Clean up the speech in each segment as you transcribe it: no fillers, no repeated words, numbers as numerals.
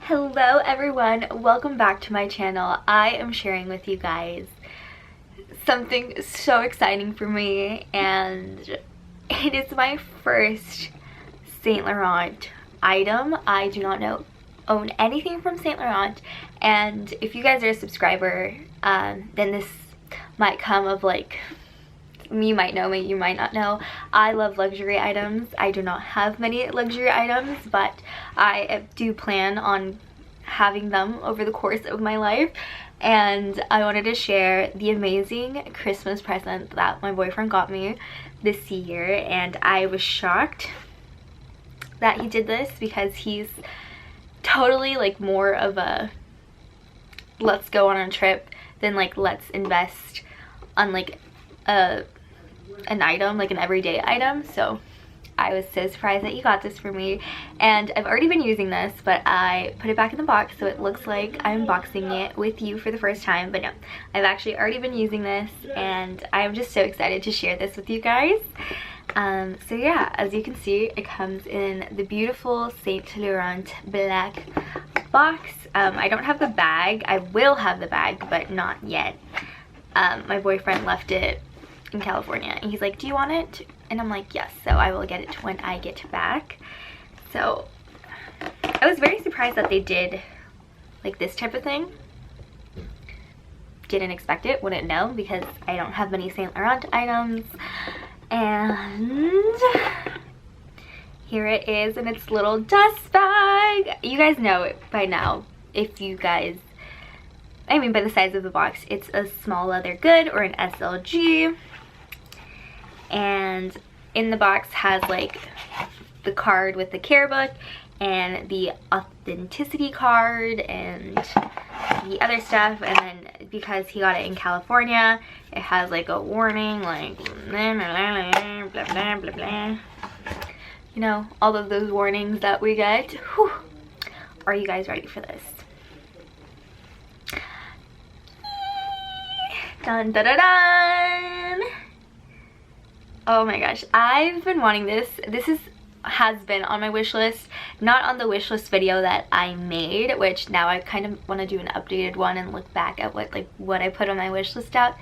Hello everyone, welcome back to my channel. I am sharing with you guys something so exciting for me, and it is my first Saint Laurent item. I do not own anything from Saint Laurent, and if you guys are a subscriber, then this might come of like, you might know me, you might not know. I love luxury items. I do not have many luxury items, but I do plan on having them over the course of my life, and I wanted to share the amazing Christmas present that my boyfriend got me this year. And I was shocked that he did this because he's totally like more of a let's go on a trip than like let's invest on like an item, like an everyday item. So I was so surprised that you got this for me, and I've already been using this, but I put it back in the box so it looks like I'm unboxing it with you for the first time. But no, I've actually already been using this, and I'm just so excited to share this with you guys. So yeah, as you can see, it comes in the beautiful Saint Laurent black box. I don't have the bag. I will have the bag, but not yet. My boyfriend left it in California and he's like, do you want it? And I'm like, yes, so I will get it when I get back. So I was very surprised that they did like this type of thing. Didn't expect it, wouldn't know, because I don't have many Saint Laurent items. And here it is in its little dust bag. You guys know it by now, if you guys, I mean by the size of the box. It's a small leather good, or an SLG. And in the box has like the card with the care book and the authenticity card and the other stuff. And then because he got it in California, it has like a warning like blah blah blah blah blah blah. You know, all of those warnings that we get. Whew. Are you guys ready for this? Dun dun dun dun! Oh my gosh, I've been wanting this. This has been on my wish list, not on the wish list video that I made, which now I kind of want to do an updated one and look back at what I put on my wish list out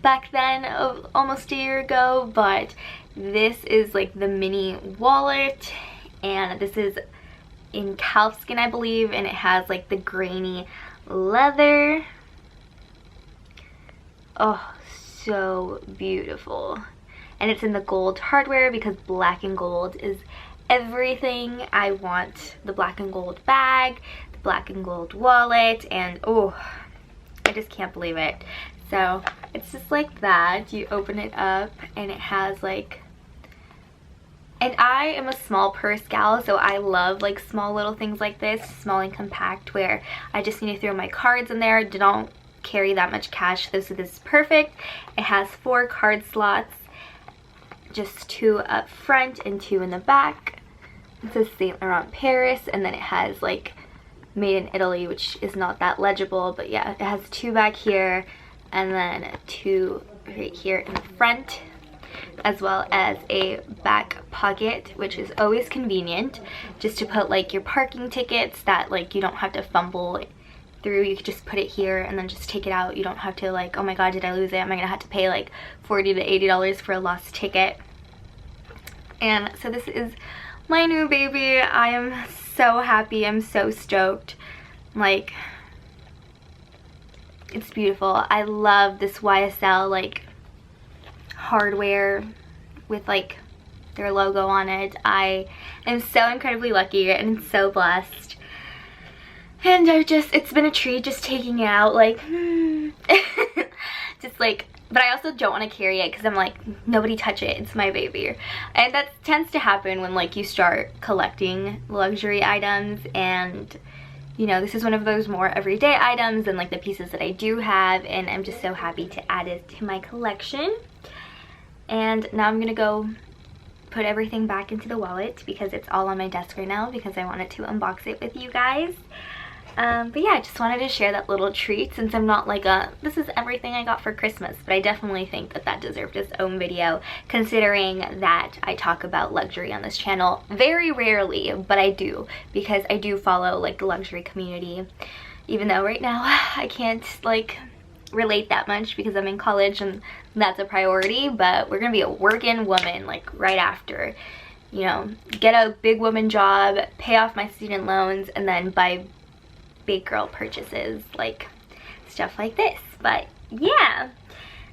back then, of almost a year ago. But this is like the mini wallet, and this is in calfskin, I believe, and it has like the grainy leather. Oh, so beautiful. And it's in the gold hardware because black and gold is everything. I want the black and gold bag, the black and gold wallet, and oh, I just can't believe it. So it's just like that. You open it up and it has like, and I am a small purse gal, so I love like small little things like this, small and compact, where I just need to throw my cards in there. Don't carry that much cash, so this is perfect. It has 4 card slots, just 2 up front and 2 in the back. It says Saint Laurent Paris, and then it has like made in Italy, which is not that legible, but yeah, it has 2 back here and then 2 right here in the front, as well as a back pocket, which is always convenient, just to put like your parking tickets that like you don't have to fumble through. You could just put it here and then just take it out. You don't have to like, oh my god, did I lose it? Am I gonna have to pay like $40 to $80 for a lost ticket? And so this is my new baby. I am so happy. I'm so stoked. Like, it's beautiful. I love this YSL like hardware with like their logo on it. I am so incredibly lucky and so blessed. And it's been a treat just taking it out, like, just like, but I also don't want to carry it because I'm like, nobody touch it, it's my baby. And that tends to happen when like you start collecting luxury items, and you know, this is one of those more everyday items and like the pieces that I do have, and I'm just so happy to add it to my collection. And now I'm gonna go put everything back into the wallet because it's all on my desk right now because I wanted to unbox it with you guys. But yeah, I just wanted to share that little treat since I'm not like this is everything I got for Christmas, but I definitely think that that deserved its own video, considering that I talk about luxury on this channel very rarely, but I do, because I do follow like the luxury community, even though right now I can't like relate that much because I'm in college and that's a priority, but we're gonna be a working woman like right after, you know, get a big woman job, pay off my student loans, and then buy big girl purchases, like stuff like this. But yeah,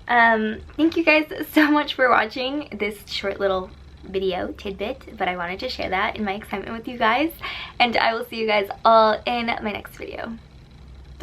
thank you guys so much for watching this short little video tidbit, but I wanted to share that in my excitement with you guys, and I will see you guys all in my next video.